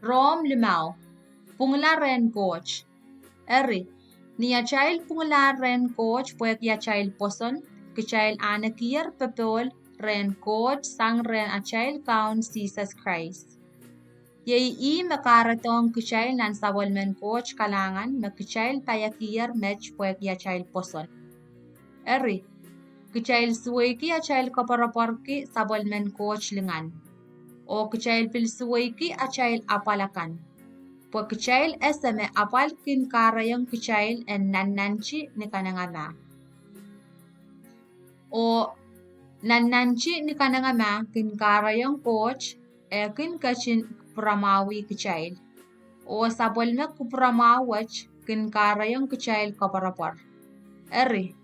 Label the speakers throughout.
Speaker 1: Rom limau, pungla ren coach. Eri, ni achail pungla ren coach puek yachail poson, kichail anakir pepol ren coach sang ren achail kaun Jesus Christ. Yei makaratong kichail nan sabol men coach kalangan makichail payakir mech puek yachail poson. Eri, kichail suweki achail kaparaporki sabol men coach lingan. O kichail pil suweki achail apalakan. Po kichail eseme apal kin karayang kichail en nananchi ni kanangama. O nananchi ni kanangama kin karayang coach kin kachin pramawi kichail. O sabol me kupramawach kin karayang kichail kaparapar. Eri,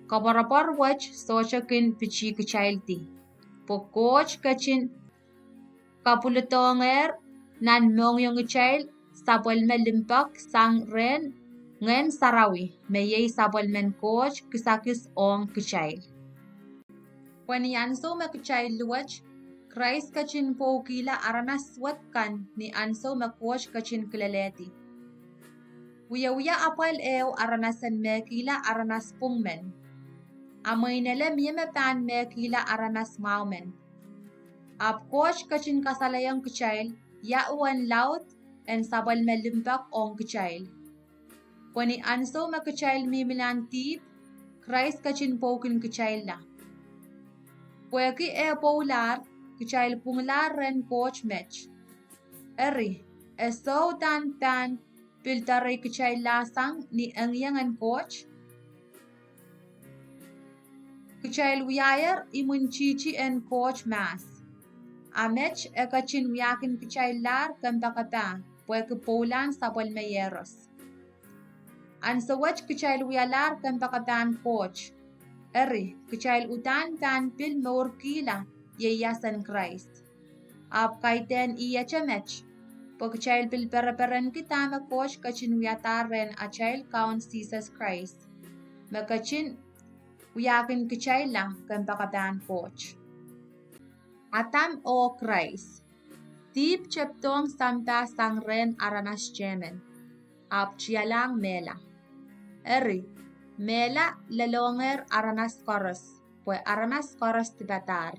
Speaker 1: kaparapar wach socha kin pichi kichail ti. Po coach kachin kapulutonger nan mong yung kichail sabol me limpak sang ren ngen sarawi me yei sabol men coach kisakis ong kichail. When yanso me kichail luwach, Christ kachin po kila aranas wat kan ni anso me coach kachin kilaleti. Uya apal eo aranasan me kila aranas pungmen. Amoy nele miye me pan me kila aranas maumen. Ap coach kachin kasalayang kichail ya uwan laut en sabal me limpak ong kichail. Kwani anso me kichail mimilan tip, Christ kachin pokin kichail la. Pweki polar, kichail punglar ren coach mech. Eri, eso tan piltare kichail lasang ni angyangan coach. Kichail wiayer imunchichi en coach mas. Amech kachin wiakin kichail lar kambakata. Pweke polan sabol meyeros. Ansawach kichail wialar kan pakatan coach. Eri, kichail utan tan pil maur kila yeyasan Christ. Ap kaiten iya chamech. Po kichail pil peraperen kita me coach kachin wiataren achail kaun Jesus Christ. Makachin wiakin kichail lang kan pakatan coach. Atam o Christ. Tip cheptong sampa sang ren aranas jemen. Ap chialang mela. Eri, mela lalonger aranas koros. Pue aranas koros tibatar.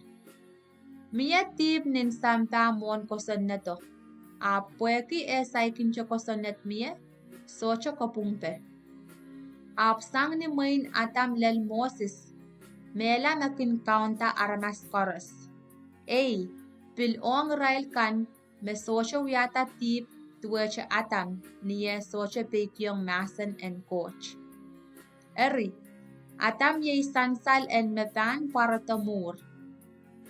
Speaker 1: Mia tip nin sampa mon koson neto. Ap pue ki esay kincho koson net mia, socho ko Pohnpei. Ap sang ni main atam lel Moses. Mela makin kaunta aranas koros. Ey, pilong rail kan me socha wiata tip tuwecha atam niye socha pekyong masen en coach. Eri, atam ye sansal en mepan para tamur.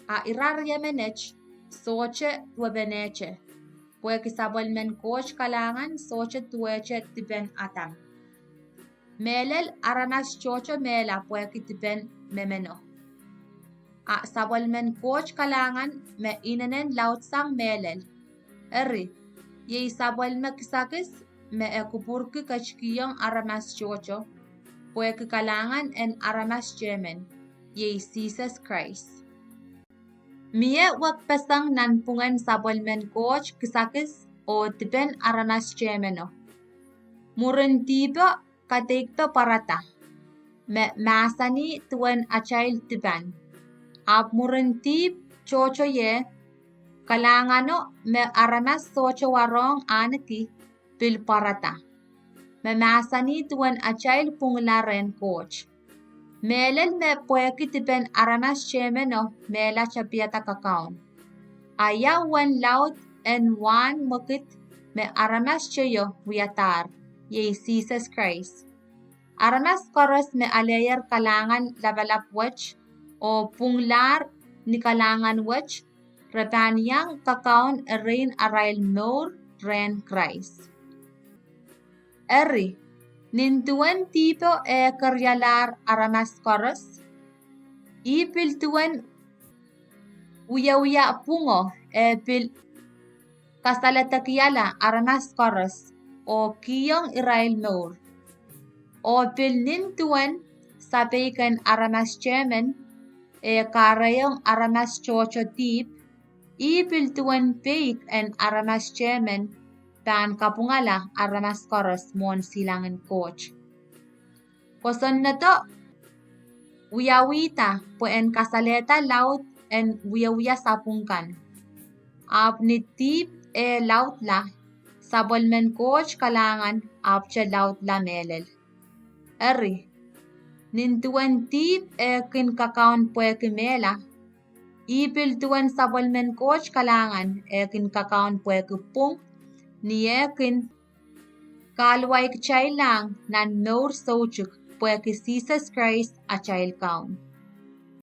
Speaker 1: A irar yemenech socha tuwebeneche. Pue kisabol men coach kalangan socha tuwecha tipen atam. Melel aranas chocho mela pue kitipen memeno. A sabol men coach kalangan me inanen laut sang melel. Eri, ye sabol me kisakis me ekupurki kachkiyong aramas chocho, pue kalangan en aramas jemen, ye Jesus Christ. Mie wak pesang nan pungan sabol men coach kisakis o tipen aramas jemeno. Muren tiba katekto parata, me masani tuen achail tiban. Ap muren tip chocho ye, kalangano me aranas socho warong anaki pil parata. Me masani tuen achail punglaren coach. Melel me pueki tipen aranas chemeno mela chapiata kakaon. Aya wan laut en wan mukit me aranas cheyo wiatar, ye Jesus Christ. Aranas koros me alayer kalangan labalap wach, o punglar ni kalangan wach, repanyang kakaon erin arail mor ren Christ. Eri, nintuan tipo karyalar aramas koros, ipil tuan uya pungo pil kasalatakyala aramas koros, o kiyong irail mor, o pil nintuan sabikan aramas jemen, karayong aramas chocho tip, Ipiltuan peik en aramas chairman tan kapungala aramas koros mon silangan coach. Koson na to, uyawita po en kasaleta laut en uya sapungkan. Ap nitip laut la, sabolmen coach kalangan ap cha laut la melel. Eri, nintuan tip kin kakaon po mela, ipiltuan sabolmen coach kalangan kin kakaon po pung, ni kin kalway kchay lang nan nor sochuk po Jesus Christ a child count.